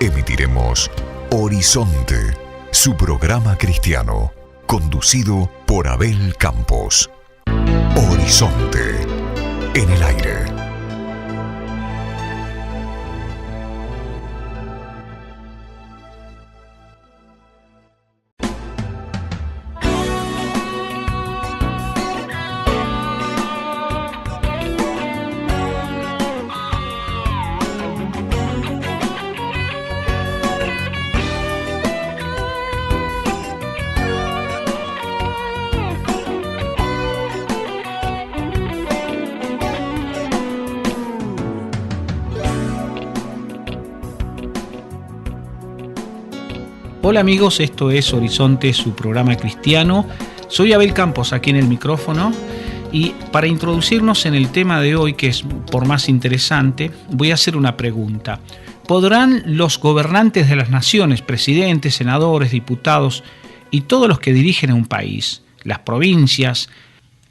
emitiremos Horizonte, su programa cristiano, conducido por Abel Campos. Horizonte, en el aire. Hola amigos, esto es Horizonte, su programa cristiano. Soy Abel Campos aquí en el micrófono y para introducirnos en el tema de hoy, que es por más interesante, voy a hacer una pregunta. ¿Podrán los gobernantes de las naciones, presidentes, senadores, diputados y todos los que dirigen a un país, las provincias,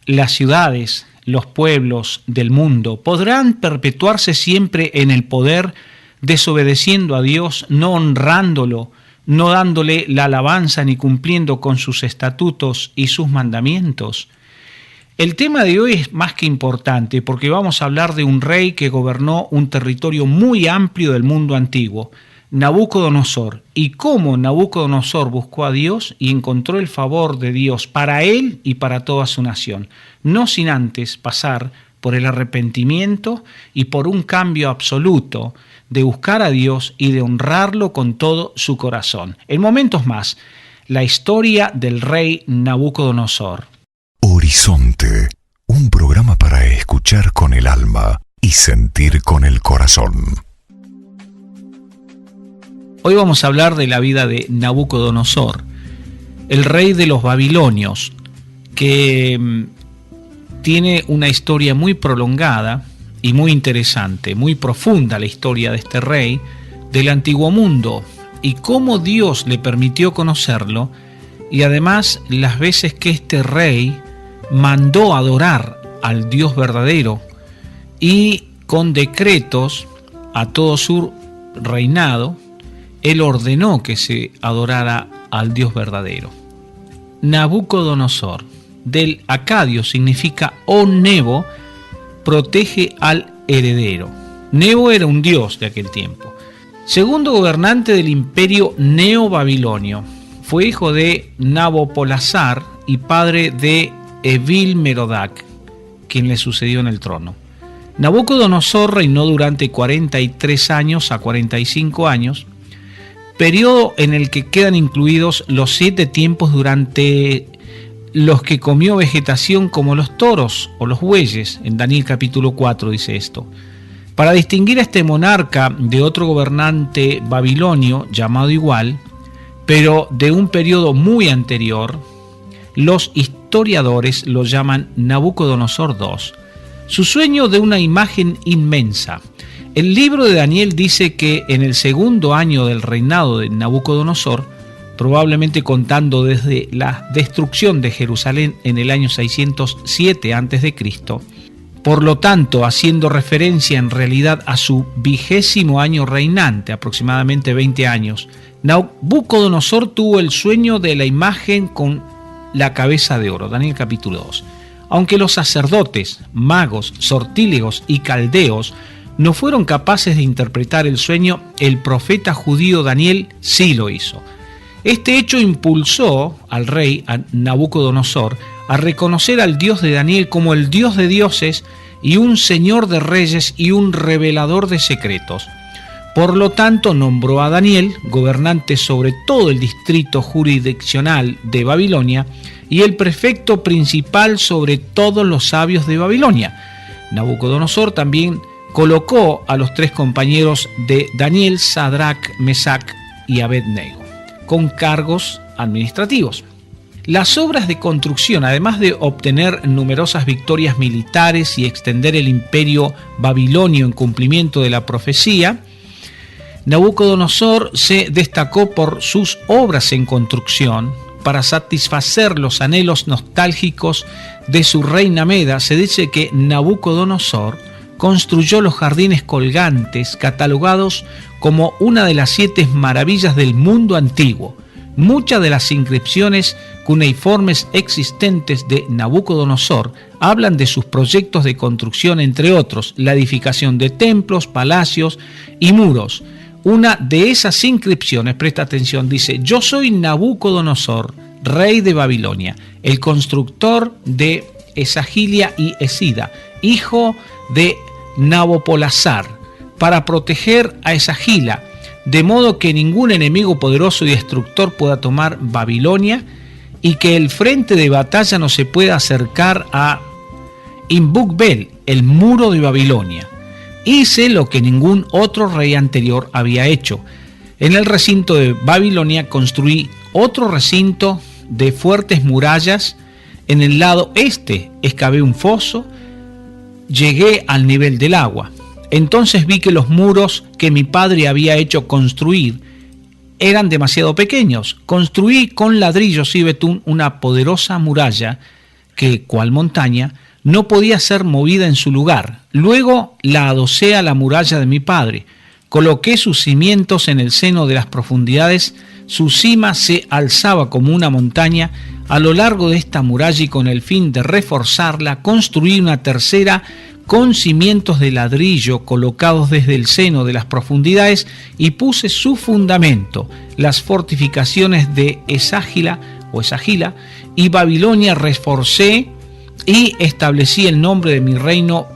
las ciudades, los pueblos del mundo, podrán perpetuarse siempre en el poder, desobedeciendo a Dios, no honrándolo, no dándole la alabanza ni cumpliendo con sus estatutos y sus mandamientos? El tema de hoy es más que importante porque vamos a hablar de un rey que gobernó un territorio muy amplio del mundo antiguo, Nabucodonosor, y cómo Nabucodonosor buscó a Dios y encontró el favor de Dios para él y para toda su nación, no sin antes pasar por el arrepentimiento y por un cambio absoluto de buscar a Dios y de honrarlo con todo su corazón. En momentos más, la historia del rey Nabucodonosor. Horizonte, un programa para escuchar con el alma y sentir con el corazón. Hoy vamos a hablar de la vida de Nabucodonosor, el rey de los babilonios, que tiene una historia muy prolongada y muy interesante, muy profunda la historia de este rey del antiguo mundo y cómo Dios le permitió conocerlo, y además las veces que este rey mandó adorar al Dios verdadero y con decretos a todo su reinado, él ordenó que se adorara al Dios verdadero. Nabucodonosor, del acadio significa "oh Nebo", protege al heredero. Nebo era un dios de aquel tiempo. Segundo gobernante del imperio neobabilonio. Fue hijo de Nabopolassar y padre de Evil-Merodach, quien le sucedió en el trono. Nabucodonosor reinó durante 43 años a 45 años, periodo en el que quedan incluidos los 7 tiempos durante los que comió vegetación como los toros o los bueyes. En Daniel capítulo 4 dice esto. Para distinguir a este monarca de otro gobernante babilonio llamado igual, pero de un periodo muy anterior, los historiadores lo llaman Nabucodonosor II. Su sueño de una imagen inmensa. El libro de Daniel dice que en el segundo año del reinado de Nabucodonosor, probablemente contando desde la destrucción de Jerusalén en el año 607 a.C., por lo tanto haciendo referencia en realidad a su 20º año reinante, aproximadamente 20 años, Nabucodonosor tuvo el sueño de la imagen con la cabeza de oro, Daniel capítulo 2. Aunque los sacerdotes, magos, sortílegos y caldeos no fueron capaces de interpretar el sueño, el profeta judío Daniel sí lo hizo. Este hecho impulsó al rey, a Nabucodonosor, a reconocer al Dios de Daniel como el Dios de dioses y un señor de reyes y un revelador de secretos. Por lo tanto, nombró a Daniel gobernante sobre todo el distrito jurisdiccional de Babilonia y el prefecto principal sobre todos los sabios de Babilonia. Nabucodonosor también colocó a los 3 compañeros de Daniel, Sadrach, Mesach y Abednego, con cargos administrativos. Las obras de construcción, además de obtener numerosas victorias militares y extender el imperio babilonio en cumplimiento de la profecía, Nabucodonosor se destacó por sus obras en construcción para satisfacer los anhelos nostálgicos de su reina Meda. Se dice que Nabucodonosor construyó los jardines colgantes, catalogados como una de las 7 maravillas del mundo antiguo. Muchas de las inscripciones cuneiformes existentes de Nabucodonosor hablan de sus proyectos de construcción, entre otros, la edificación de templos, palacios y muros. Una de esas inscripciones, presta atención, dice: yo soy Nabucodonosor, rey de Babilonia, el constructor de Esagilia y Esida, hijo de Nabopolassar, para proteger a Esagila, de modo que ningún enemigo poderoso y destructor pueda tomar Babilonia, y que el frente de batalla no se pueda acercar a Imbukbel, el muro de Babilonia. Hice lo que ningún otro rey anterior había hecho. En el recinto de Babilonia construí otro recinto de fuertes murallas. En el lado este excavé un foso, llegué al nivel del agua. Entonces vi que los muros que mi padre había hecho construir eran demasiado pequeños. Construí con ladrillos y betún una poderosa muralla que, cual montaña, no podía ser movida en su lugar. Luego la adosé a la muralla de mi padre. Coloqué sus cimientos en el seno de las profundidades. Su cima se alzaba como una montaña a lo largo de esta muralla, y con el fin de reforzarla construí una tercera con cimientos de ladrillo colocados desde el seno de las profundidades, y puse su fundamento, las fortificaciones de Esagila y Babilonia reforcé y establecí el nombre de mi reino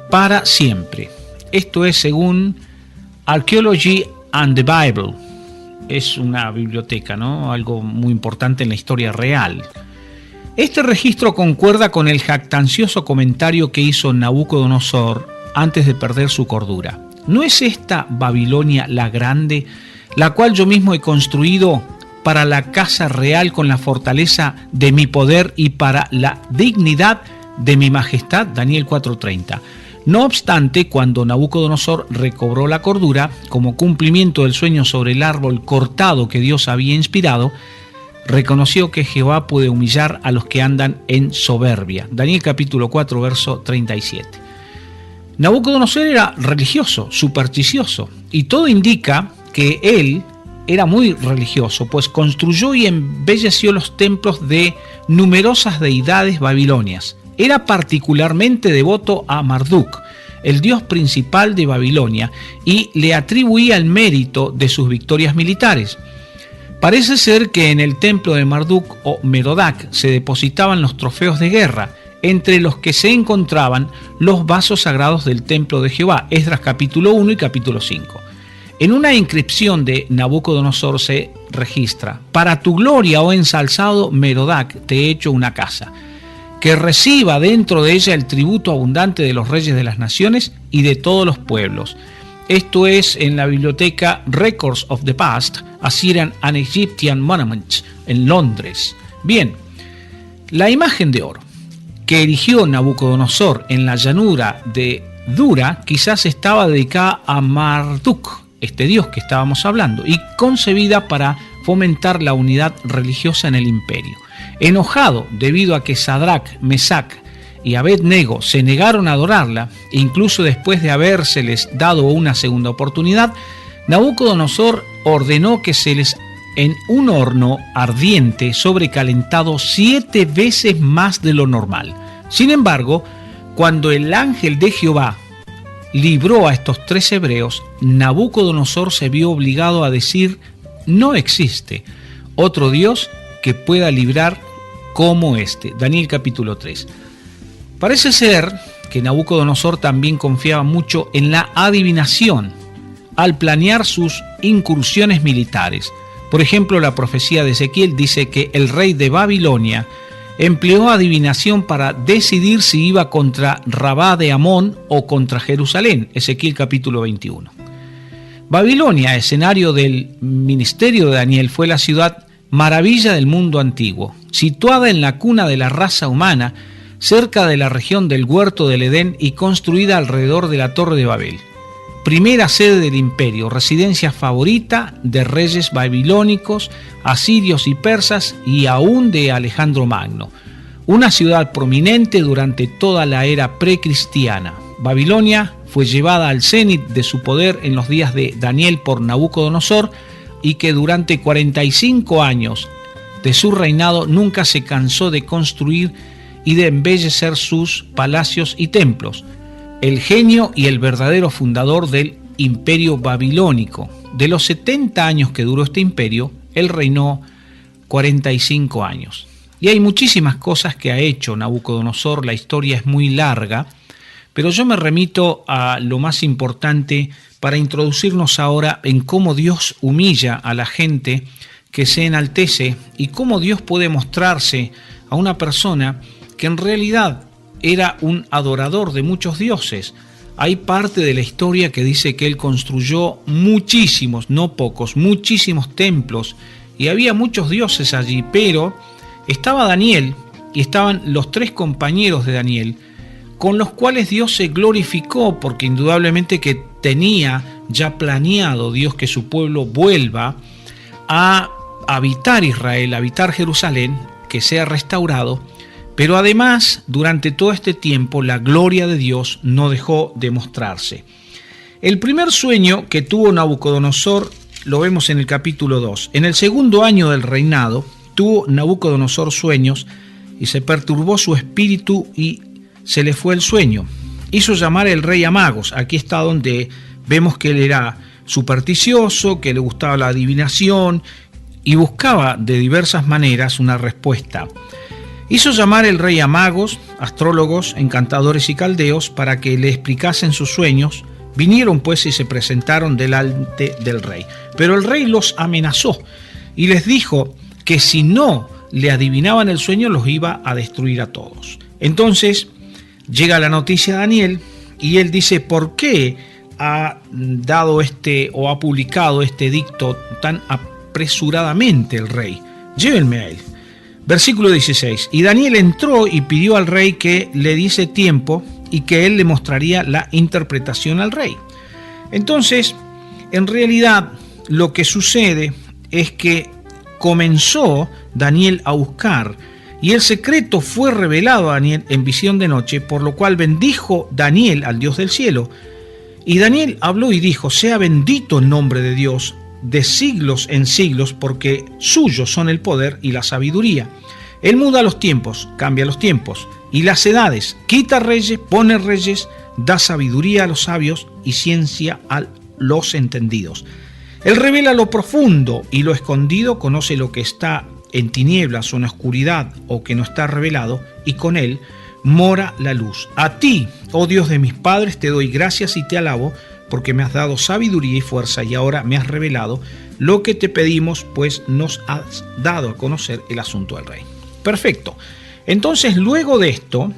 para siempre. Esto es según Archaeology and the Bible. Es una biblioteca, ¿no? Algo muy importante en la historia real. Este registro concuerda con el jactancioso comentario que hizo Nabucodonosor antes de perder su cordura. ¿No es esta Babilonia la grande, la cual yo mismo he construido para la casa real con la fortaleza de mi poder y para la dignidad de mi majestad? Daniel 4:30. No obstante, cuando Nabucodonosor recobró la cordura, como cumplimiento del sueño sobre el árbol cortado que Dios había inspirado, reconoció que Jehová puede humillar a los que andan en soberbia. Daniel capítulo 4, verso 37. Nabucodonosor era religioso, supersticioso, y todo indica que él era muy religioso, pues construyó y embelleció los templos de numerosas deidades babilonias. Era particularmente devoto a Marduk, el dios principal de Babilonia, y le atribuía el mérito de sus victorias militares. Parece ser que en el templo de Marduk o Merodach se depositaban los trofeos de guerra, entre los que se encontraban los vasos sagrados del templo de Jehová, Esdras capítulo 1 y capítulo 5. En una inscripción de Nabucodonosor se registra: para tu gloria, oh ensalzado Merodach, te he hecho una casa, que reciba dentro de ella el tributo abundante de los reyes de las naciones y de todos los pueblos. Esto es en la biblioteca Records of the Past, Assyrian and Egyptian Monuments, en Londres. Bien, la imagen de oro que erigió Nabucodonosor en la llanura de Dura quizás estaba dedicada a Marduk, este dios que estábamos hablando, y concebida para fomentar la unidad religiosa en el imperio. Enojado debido a que Sadrach, Mesach y Abed-nego se negaron a adorarla, incluso después de habérseles dado una segunda oportunidad, Nabucodonosor ordenó que se les en un horno ardiente sobrecalentado 7 veces más de lo normal. Sin embargo, cuando el ángel de Jehová libró a estos 3 hebreos, Nabucodonosor se vio obligado a decir: no existe otro Dios que pueda librar como este. Daniel capítulo 3. Parece ser que Nabucodonosor también confiaba mucho en la adivinación al planear sus incursiones militares. Por ejemplo, la profecía de Ezequiel dice que el rey de Babilonia empleó adivinación para decidir si iba contra Rabá de Amón o contra Jerusalén. Ezequiel capítulo 21. Babilonia, escenario del ministerio de Daniel, fue la ciudad maravilla del mundo antiguo, situada en la cuna de la raza humana, cerca de la región del huerto del Edén y construida alrededor de la Torre de Babel. Primera sede del imperio, residencia favorita de reyes babilónicos, asirios y persas, y aún de Alejandro Magno. Una ciudad prominente durante toda la era precristiana. Babilonia fue llevada al cenit de su poder en los días de Daniel por Nabucodonosor, y que durante 45 años de su reinado nunca se cansó de construir y de embellecer sus palacios y templos. El genio y el verdadero fundador del imperio babilónico. De los 70 años que duró este imperio, él reinó 45 años. Y hay muchísimas cosas que ha hecho Nabucodonosor, la historia es muy larga, pero yo me remito a lo más importante para introducirnos ahora en cómo Dios humilla a la gente que se enaltece y cómo Dios puede mostrarse a una persona que en realidad era un adorador de muchos dioses. Hay parte de la historia que dice que él construyó muchísimos, no pocos, muchísimos templos, y había muchos dioses allí, pero estaba Daniel y estaban los 3 compañeros de Daniel, con los cuales Dios se glorificó, porque indudablemente que tenía ya planeado Dios que su pueblo vuelva a habitar Israel, a habitar Jerusalén, que sea restaurado. Pero además, durante todo este tiempo, la gloria de Dios no dejó de mostrarse. El primer sueño que tuvo Nabucodonosor lo vemos en el capítulo 2. En el segundo año del reinado, tuvo Nabucodonosor sueños y se perturbó su espíritu y se le fue el sueño. Hizo llamar el rey a magos. Aquí está donde vemos que él era supersticioso, que le gustaba la adivinación y buscaba de diversas maneras una respuesta. Hizo llamar el rey a magos, astrólogos, encantadores y caldeos para que le explicasen sus sueños. Vinieron pues y se presentaron delante del rey. Pero el rey los amenazó y les dijo que si no le adivinaban el sueño los iba a destruir a todos. Entonces llega la noticia a Daniel y él dice: ¿por qué ha dado o ha publicado este edicto tan apresuradamente el rey? Llévenme a él. Versículo 16. Y Daniel entró y pidió al rey que le diese tiempo y que él le mostraría la interpretación al rey. Entonces, en realidad, lo que sucede es que comenzó Daniel a buscar, y el secreto fue revelado a Daniel en visión de noche, por lo cual bendijo Daniel al Dios del cielo. Y Daniel habló y dijo: sea bendito el nombre de Dios de siglos en siglos, porque suyos son el poder y la sabiduría. Él muda los tiempos, cambia los tiempos y las edades, quita reyes, pone reyes, da sabiduría a los sabios y ciencia a los entendidos. Él revela lo profundo y lo escondido, conoce lo que está en tinieblas o en oscuridad o que no está revelado, y con él mora la luz. A ti, oh Dios de mis padres, te doy gracias y te alabo, porque me has dado sabiduría y fuerza, y ahora me has revelado lo que te pedimos, pues nos has dado a conocer el asunto del rey. Perfecto. Entonces, luego de esto,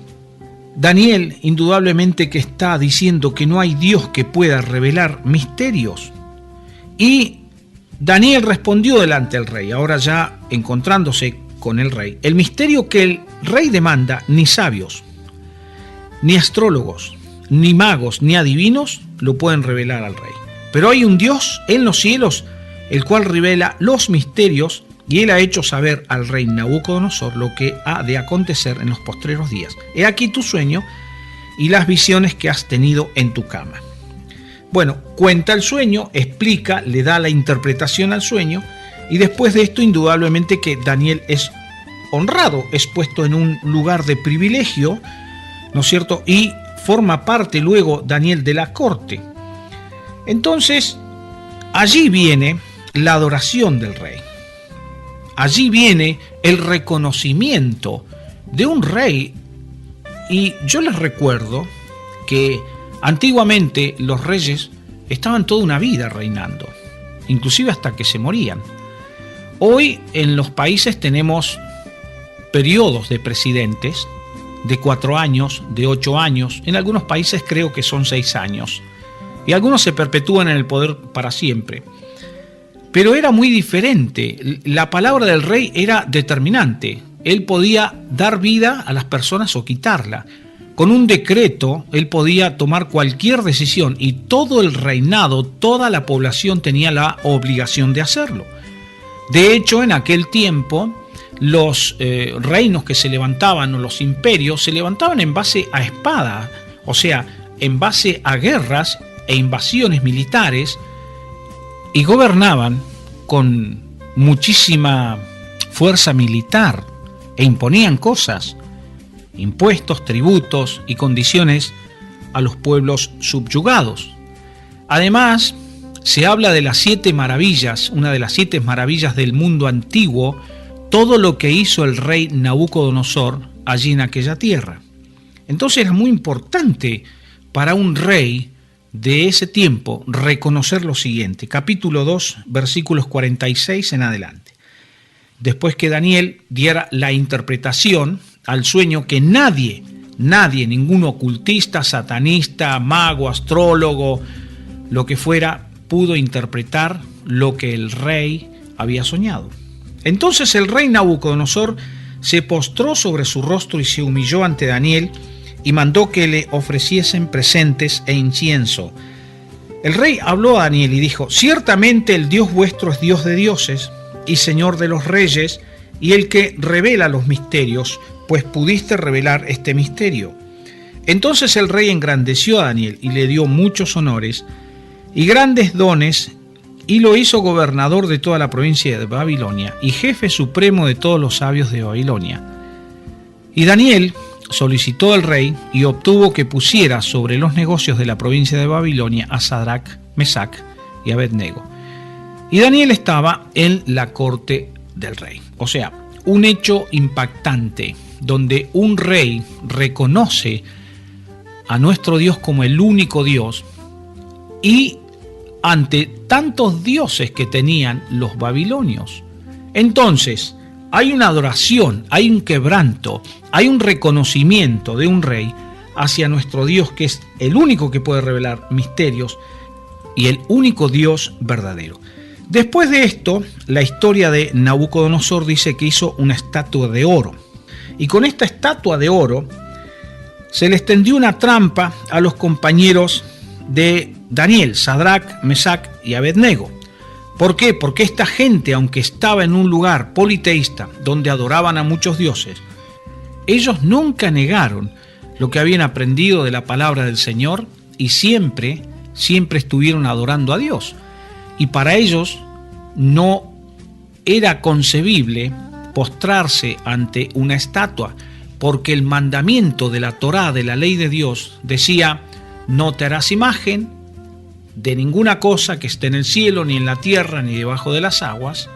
Daniel indudablemente que está diciendo que no hay Dios que pueda revelar misterios. Y Daniel respondió delante del rey, ahora ya encontrándose con el rey: el misterio que el rey demanda, ni sabios, ni astrólogos, ni magos, ni adivinos lo pueden revelar al rey. Pero hay un Dios en los cielos, el cual revela los misterios, y él ha hecho saber al rey Nabucodonosor lo que ha de acontecer en los postreros días. He aquí tu sueño y las visiones que has tenido en tu cama. Bueno, cuenta el sueño, explica, le da la interpretación al sueño, y después de esto indudablemente que Daniel es honrado, es puesto en un lugar de privilegio, ¿no es cierto? Y forma parte luego Daniel de la corte. Entonces, allí viene la adoración del rey. Allí viene el reconocimiento de un rey. Y yo les recuerdo que antiguamente los reyes estaban toda una vida reinando, inclusive hasta que se morían. Hoy en los países tenemos periodos de presidentes de 4 años, de 8 años, en algunos países creo que son 6 años, y algunos se perpetúan en el poder para siempre. Pero era muy diferente, la palabra del rey era determinante, él podía dar vida a las personas o quitarla. Con un decreto él podía tomar cualquier decisión, y todo el reinado, toda la población tenía la obligación de hacerlo. De hecho, en aquel tiempo, los reinos que se levantaban, o los imperios, se levantaban en base a espada, o sea, en base a guerras e invasiones militares y gobernaban con muchísima fuerza militar e imponían cosas, impuestos, tributos y condiciones a los pueblos subyugados. Además, se habla de las 7 maravillas, una de las 7 maravillas del mundo antiguo, todo lo que hizo el rey Nabucodonosor allí en aquella tierra. Entonces era muy importante para un rey de ese tiempo reconocer lo siguiente, capítulo 2, versículos 46 en adelante. Después que Daniel diera la interpretación al sueño que nadie, ningún ocultista, satanista, mago, astrólogo, lo que fuera, pudo interpretar lo que el rey había soñado. Entonces el rey Nabucodonosor se postró sobre su rostro y se humilló ante Daniel y mandó que le ofreciesen presentes e incienso. El rey habló a Daniel y dijo: ciertamente el Dios vuestro es Dios de dioses y Señor de los reyes, y el que revela los misterios, pues pudiste revelar este misterio. Entonces el rey engrandeció a Daniel y le dio muchos honores y grandes dones, y lo hizo gobernador de toda la provincia de Babilonia y jefe supremo de todos los sabios de Babilonia. Y Daniel solicitó al rey y obtuvo que pusiera sobre los negocios de la provincia de Babilonia a Sadrac, Mesac y Abednego. Y Daniel estaba en la corte del rey. O sea, un hecho impactante donde un rey reconoce a nuestro Dios como el único Dios, y ante tantos dioses que tenían los babilonios. Entonces, hay una adoración, hay un quebranto, hay un reconocimiento de un rey hacia nuestro Dios, que es el único que puede revelar misterios y el único Dios verdadero. Después de esto, la historia de Nabucodonosor dice que hizo una estatua de oro. Y con esta estatua de oro se les tendió una trampa a los compañeros de Daniel, Sadrac, Mesac y Abednego. ¿Por qué? Porque esta gente, aunque estaba en un lugar politeísta donde adoraban a muchos dioses, ellos nunca negaron lo que habían aprendido de la palabra del Señor y siempre estuvieron adorando a Dios. Y para ellos no era concebible postrarse ante una estatua, porque el mandamiento de la Torá, de la ley de Dios, decía: no te harás imagen de ninguna cosa que esté en el cielo, ni en la tierra, ni debajo de las aguas,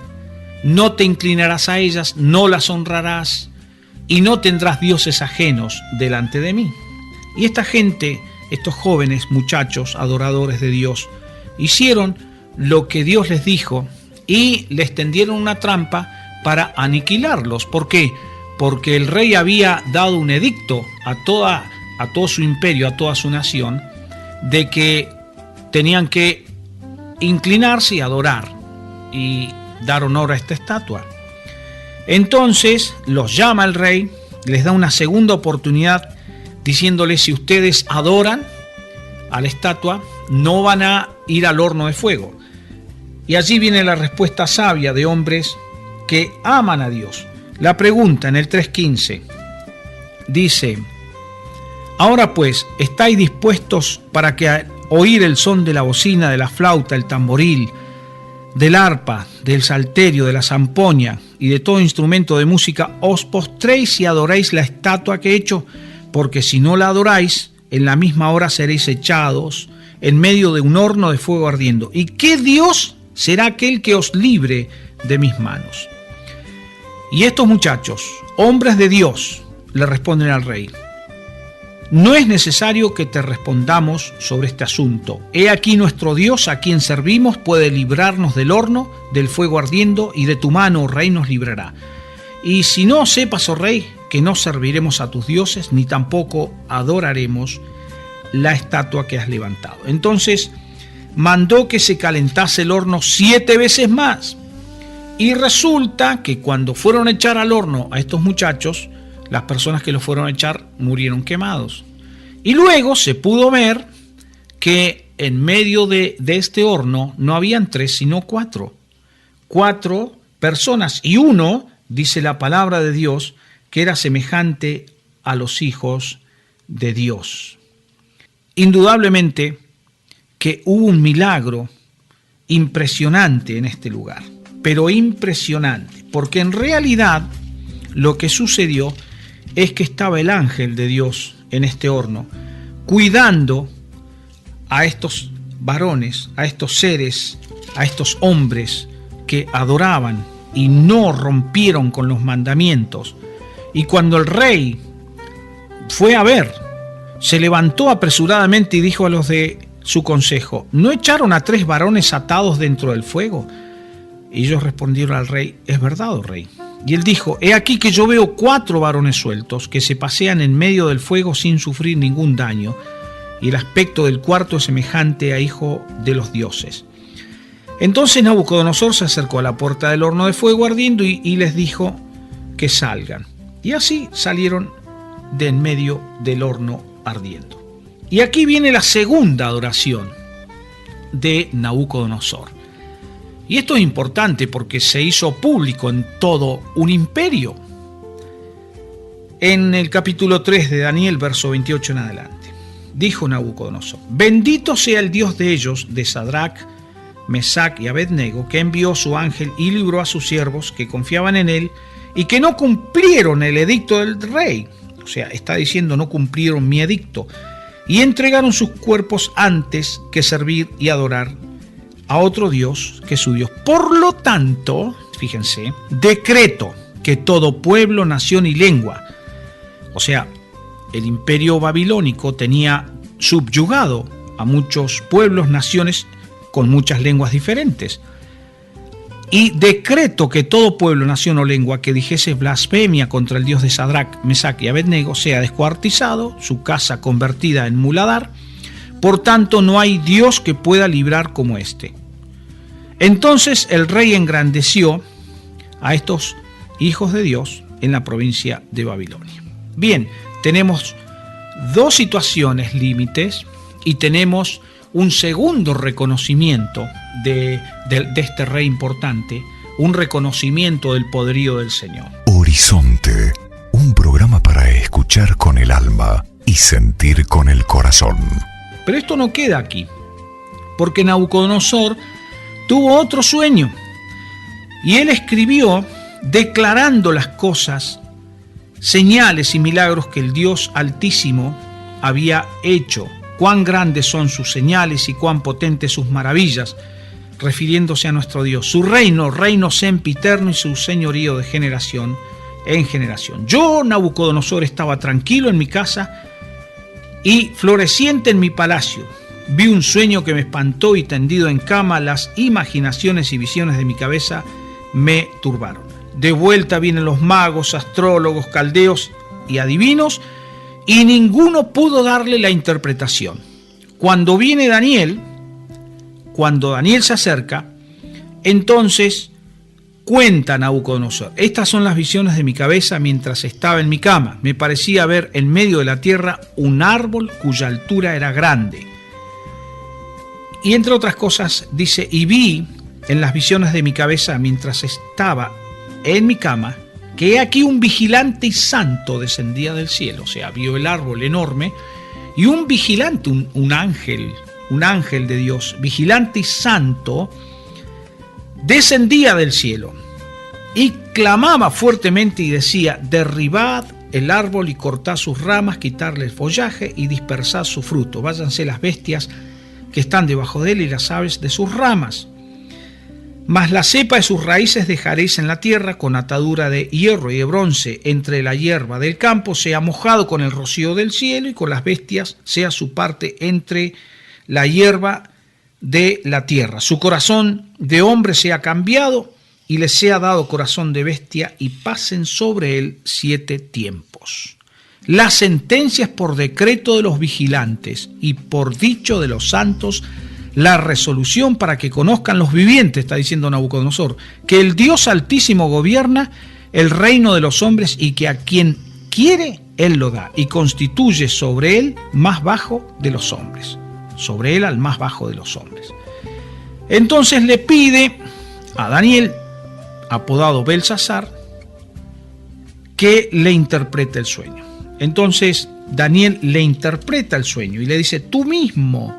no te inclinarás a ellas, no las honrarás, y no tendrás dioses ajenos delante de mí. Y esta gente, estos jóvenes muchachos adoradores de Dios, hicieron lo que Dios les dijo y les tendieron una trampa para aniquilarlos. ¿Por qué? Porque el rey había dado un edicto a todo su imperio, a toda su nación, de que tenían que inclinarse y adorar y dar honor a esta estatua. Entonces los llama el rey, les da una segunda oportunidad, diciéndoles: si ustedes adoran a la estatua, no van a ir al horno de fuego. Y allí viene la respuesta sabia de hombres que aman a Dios. La pregunta en el 3.15 dice: ahora pues, ¿estáis dispuestos para que oír el son de la bocina, de la flauta, el tamboril, del arpa, del salterio, de la zampoña y de todo instrumento de música, os postréis y adoréis la estatua que he hecho? Porque si no la adoráis, en la misma hora seréis echados en medio de un horno de fuego ardiendo. ¿Y qué Dios será aquel que os libre de mis manos? Y estos muchachos, hombres de Dios, le responden al rey: no es necesario que te respondamos sobre este asunto. He aquí nuestro Dios, a quien servimos, puede librarnos del horno, del fuego ardiendo, y de tu mano, oh rey, nos librará. Y si no, sepas, oh rey, que no serviremos a tus dioses, ni tampoco adoraremos la estatua que has levantado. Entonces mandó que se calentase el horno 7 veces más. Y resulta que cuando fueron a echar al horno a estos muchachos, las personas que los fueron a echar murieron quemados. Y luego se pudo ver que en medio de este horno no habían 3, sino 4. 4 personas. Y uno, dice la palabra de Dios, que era semejante a los hijos de Dios. Indudablemente que hubo un milagro impresionante en este lugar, pero impresionante, porque en realidad lo que sucedió es que estaba el ángel de Dios en este horno, cuidando a estos varones, a estos seres, a estos hombres que adoraban y no rompieron con los mandamientos. Y cuando el rey fue a ver, se levantó apresuradamente y dijo a los de su consejo: ¿no echaron a 3 varones atados dentro del fuego? Y ellos respondieron al rey: es verdad, oh rey. Y él dijo: he aquí que yo veo 4 varones sueltos que se pasean en medio del fuego sin sufrir ningún daño, y el aspecto del cuarto es semejante a hijo de los dioses. Entonces Nabucodonosor se acercó a la puerta del horno de fuego ardiendo y les dijo que salgan. Y así salieron de en medio del horno ardiendo. Y aquí viene la segunda adoración de Nabucodonosor. Y esto es importante porque se hizo público en todo un imperio. En el capítulo 3 de Daniel, verso 28 en adelante, dijo Nabucodonosor: bendito sea el Dios de ellos, de Sadrach, Mesach y Abednego, que envió su ángel y libró a sus siervos que confiaban en él y que no cumplieron el edicto del rey. O sea, está diciendo: no cumplieron mi edicto, y entregaron sus cuerpos antes que servir y adorar a otro Dios que su Dios. Por lo tanto, fíjense, decreto que todo pueblo, nación y lengua, o sea, el imperio babilónico tenía subyugado a muchos pueblos, naciones con muchas lenguas diferentes. Y decreto que todo pueblo, nación o lengua que dijese blasfemia contra el Dios de Sadrach, Mesach y Abednego sea descuartizado, su casa convertida en muladar. Por tanto, no hay Dios que pueda librar como este. Entonces el rey engrandeció a estos hijos de Dios en la provincia de Babilonia. Bien, tenemos 2 situaciones límites y tenemos un segundo reconocimiento de este rey importante, un reconocimiento del poderío del Señor. Horizonte, un programa para escuchar con el alma y sentir con el corazón. Pero esto no queda aquí, porque Nabucodonosor tuvo otro sueño y él escribió declarando las cosas, señales y milagros que el Dios Altísimo había hecho, cuán grandes son sus señales y cuán potentes sus maravillas, refiriéndose a nuestro Dios. Su reino sempiterno y su señorío de generación en generación. Yo, Nabucodonosor, estaba tranquilo en mi casa y floreciente en mi palacio. Vi un sueño que me espantó y tendido en cama las imaginaciones y visiones de mi cabeza me turbaron. De vuelta vienen los magos, astrólogos, caldeos y adivinos y ninguno pudo darle la interpretación. Cuando Daniel se acerca, entonces cuenta Nabucodonosor: estas son las visiones de mi cabeza mientras estaba en mi cama. Me parecía ver en medio de la tierra un árbol cuya altura era grande. Y entre otras cosas dice: y vi en las visiones de mi cabeza mientras estaba en mi cama, que he aquí un vigilante y santo descendía del cielo. O sea, vio el árbol enorme y un vigilante, un ángel de Dios, vigilante y santo, descendía del cielo y clamaba fuertemente y decía: derribad el árbol y cortad sus ramas, quitarle el follaje y dispersad su fruto. Váyanse las bestias que están debajo de él y las aves de sus ramas. Mas la cepa de sus raíces dejaréis en la tierra, con atadura de hierro y de bronce entre la hierba del campo, sea mojado con el rocío del cielo, y con las bestias sea su parte entre la hierba de la tierra. Su corazón de hombre sea cambiado y le sea dado corazón de bestia, y pasen sobre él 7 tiempos. Las sentencias por decreto de los vigilantes y por dicho de los santos, la resolución para que conozcan los vivientes, está diciendo Nabucodonosor, que el Dios Altísimo gobierna el reino de los hombres y que a quien quiere, él lo da y constituye sobre él más bajo de los hombres. Sobre él al más bajo de los hombres. Entonces le pide a Daniel, apodado Belsasar, que le interprete el sueño. Entonces Daniel le interpreta el sueño y le dice: tú mismo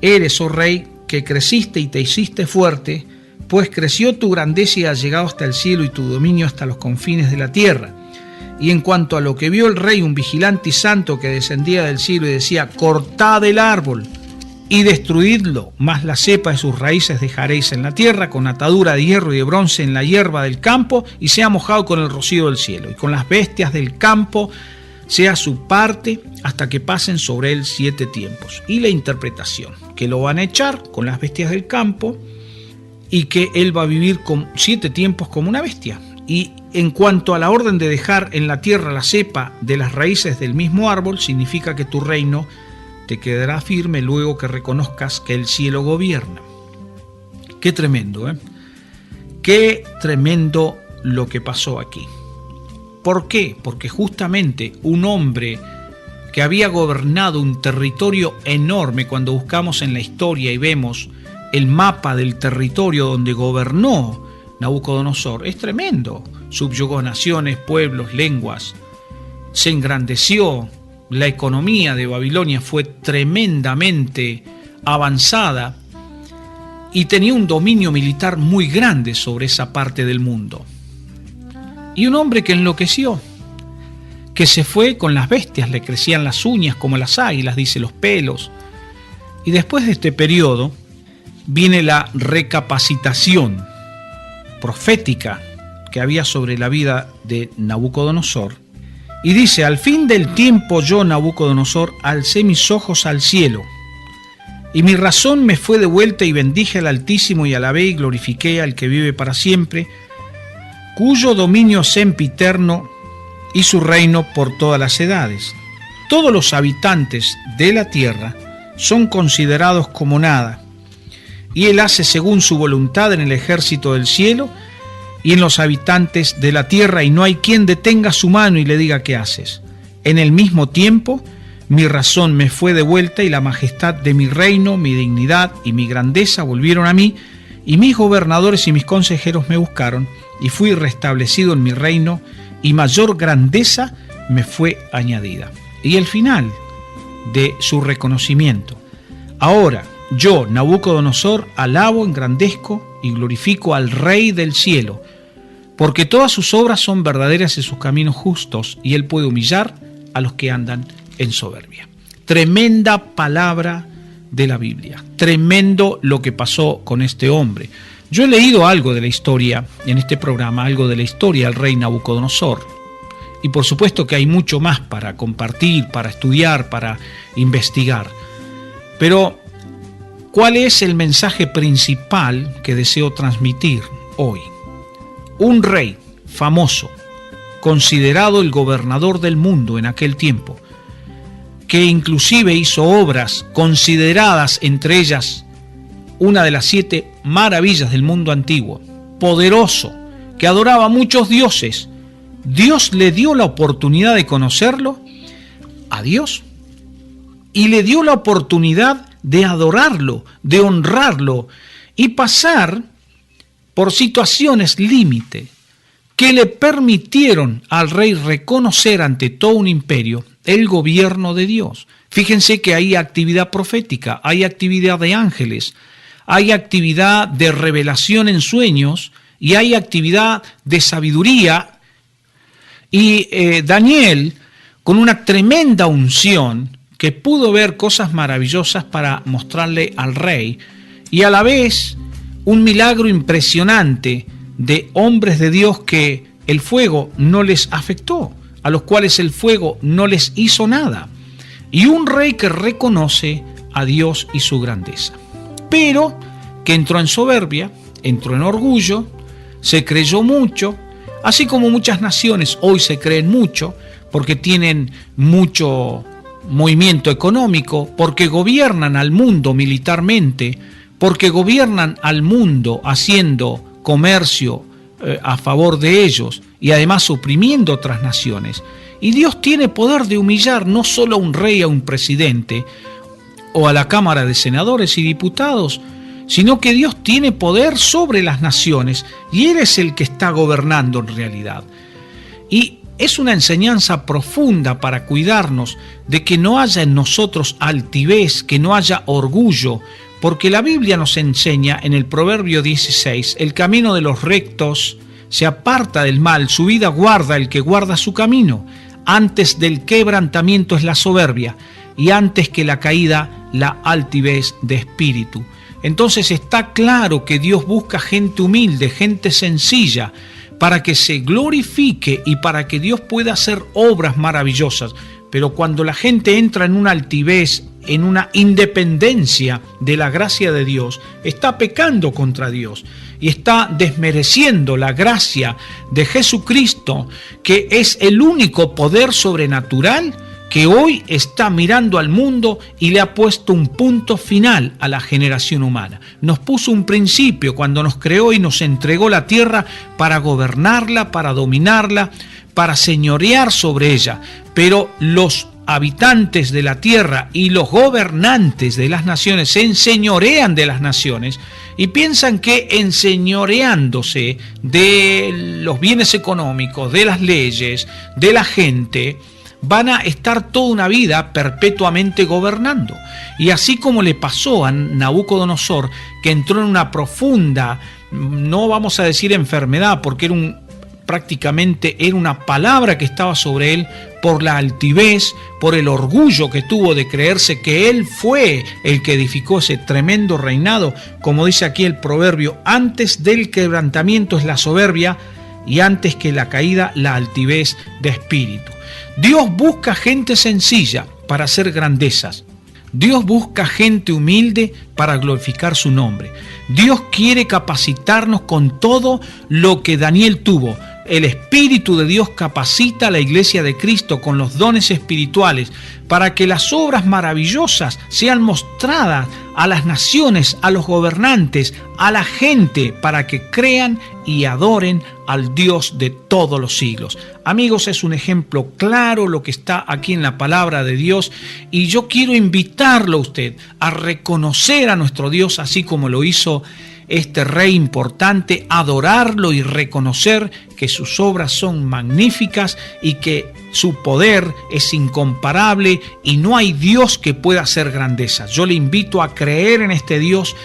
eres, oh rey, que creciste y te hiciste fuerte, pues creció tu grandeza y has llegado hasta el cielo y tu dominio hasta los confines de la tierra. Y en cuanto a lo que vio el rey, un vigilante y santo que descendía del cielo y decía: cortad el árbol y destruidlo, mas la cepa de sus raíces dejaréis en la tierra, con atadura de hierro y de bronce en la hierba del campo, y sea mojado con el rocío del cielo, y con las bestias del campo sea su parte, hasta que pasen sobre él 7 tiempos. Y la interpretación, que lo van a echar con las bestias del campo, y que él va a vivir con 7 tiempos como una bestia. Y en cuanto a la orden de dejar en la tierra la cepa de las raíces del mismo árbol, significa que tu reino te quedará firme luego que reconozcas que el cielo gobierna. Qué tremendo, ¿eh? Qué tremendo lo que pasó aquí. ¿Por qué? Porque justamente un hombre que había gobernado un territorio enorme, cuando buscamos en la historia y vemos el mapa del territorio donde gobernó Nabucodonosor, es tremendo. Subyugó naciones, pueblos, lenguas, se engrandeció. La economía de Babilonia fue tremendamente avanzada y tenía un dominio militar muy grande sobre esa parte del mundo. Y un hombre que enloqueció, que se fue con las bestias, le crecían las uñas como las águilas, dice, los pelos. Y después de este periodo viene la recapacitación profética que había sobre la vida de Nabucodonosor. Y dice: al fin del tiempo yo, Nabucodonosor, alcé mis ojos al cielo, y mi razón me fue de vuelta, y bendije al Altísimo, y alabé y glorifiqué al que vive para siempre, cuyo dominio es sempiterno, y su reino por todas las edades. Todos los habitantes de la tierra son considerados como nada, y él hace según su voluntad en el ejército del cielo y en los habitantes de la tierra, y no hay quien detenga su mano y le diga: ¿qué haces? En el mismo tiempo mi razón me fue de vuelta, y la majestad de mi reino, mi dignidad y mi grandeza volvieron a mí, y mis gobernadores y mis consejeros me buscaron, y fui restablecido en mi reino, y mayor grandeza me fue añadida. Y el final de su reconocimiento: ahora yo, Nabucodonosor, alabo, engrandezco y glorifico al Rey del cielo, porque todas sus obras son verdaderas y sus caminos justos, y él puede humillar a los que andan en soberbia. Tremenda palabra de la Biblia, tremendo lo que pasó con este hombre. Yo he leído algo de la historia en este programa, algo de la historia del rey Nabucodonosor, y por supuesto que hay mucho más para compartir, para estudiar, para investigar. Pero ¿cuál es el mensaje principal que deseo transmitir hoy? Un rey famoso, considerado el gobernador del mundo en aquel tiempo, que inclusive hizo obras consideradas, entre ellas una de las 7 maravillas del mundo antiguo, poderoso, que adoraba a muchos dioses. Dios le dio la oportunidad de conocerlo, a Dios, y le dio la oportunidad de adorarlo, de honrarlo y pasar por situaciones límite que le permitieron al rey reconocer ante todo un imperio el gobierno de Dios. Fíjense que hay actividad profética, hay actividad de ángeles, hay actividad de revelación en sueños y hay actividad de sabiduría. Y Daniel, con una tremenda unción, que pudo ver cosas maravillosas para mostrarle al rey, y a la vez un milagro impresionante de hombres de Dios que el fuego no les afectó, a los cuales el fuego no les hizo nada, y un rey que reconoce a Dios y su grandeza, pero que entró en soberbia, entró en orgullo, se creyó mucho, así como muchas naciones hoy se creen mucho, porque tienen mucho movimiento económico, porque gobiernan al mundo militarmente, porque gobiernan al mundo haciendo comercio a favor de ellos y además oprimiendo otras naciones. Y Dios tiene poder de humillar no solo a un rey, a un presidente o a la Cámara de Senadores y Diputados, sino que Dios tiene poder sobre las naciones y Él es el que está gobernando en realidad. Y es una enseñanza profunda para cuidarnos de que no haya en nosotros altivez, que no haya orgullo, porque la Biblia nos enseña en el Proverbio 16, el camino de los rectos se aparta del mal, su vida guarda el que guarda su camino. Antes del quebrantamiento es la soberbia, y antes que la caída, la altivez de espíritu. Entonces está claro que Dios busca gente humilde, gente sencilla, para que se glorifique y para que Dios pueda hacer obras maravillosas. Pero cuando la gente entra en una altivez, en una independencia de la gracia de Dios, está pecando contra Dios y está desmereciendo la gracia de Jesucristo, que es el único poder sobrenatural que hoy está mirando al mundo y le ha puesto un punto final a la generación humana. Nos puso un principio cuando nos creó y nos entregó la tierra para gobernarla, para dominarla, para señorear sobre ella. Pero los habitantes de la tierra y los gobernantes de las naciones se enseñorean de las naciones y piensan que enseñoreándose de los bienes económicos, de las leyes, de la gente, van a estar toda una vida perpetuamente gobernando. Y así como le pasó a Nabucodonosor, que entró en una profunda, no vamos a decir enfermedad, porque prácticamente era una palabra que estaba sobre él, por la altivez, por el orgullo que tuvo de creerse que él fue el que edificó ese tremendo reinado. Como dice aquí el proverbio, antes del quebrantamiento es la soberbia, y antes que la caída, la altivez de espíritu. Dios busca gente sencilla para hacer grandezas. Dios busca gente humilde para glorificar su nombre. Dios quiere capacitarnos con todo lo que Daniel tuvo. El Espíritu de Dios capacita a la iglesia de Cristo con los dones espirituales para que las obras maravillosas sean mostradas a las naciones, a los gobernantes, a la gente, para que crean y adoren al Dios de todos los siglos. Amigos, es un ejemplo claro lo que está aquí en la palabra de Dios, y yo quiero invitarlo a usted a reconocer a nuestro Dios así como lo hizo este rey importante, adorarlo y reconocer que sus obras son magníficas y que su poder es incomparable y no hay Dios que pueda hacer grandezas. Yo le invito a creer en este Dios,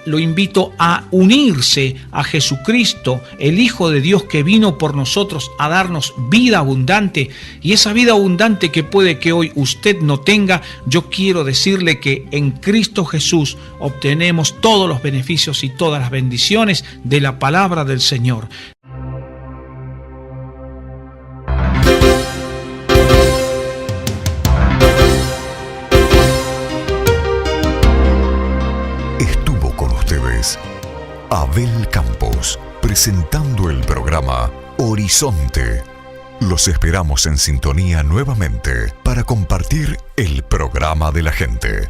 lo invito a unirse a Jesucristo, el Hijo de Dios que vino por nosotros a darnos vida abundante, y esa vida abundante que puede que hoy usted no tenga, yo quiero decirle que en Cristo Jesús obtenemos todos los beneficios y todas las bendiciones de la palabra del Señor. Abel Campos, presentando el programa Horizonte. Los esperamos en sintonía nuevamente para compartir el programa de la gente.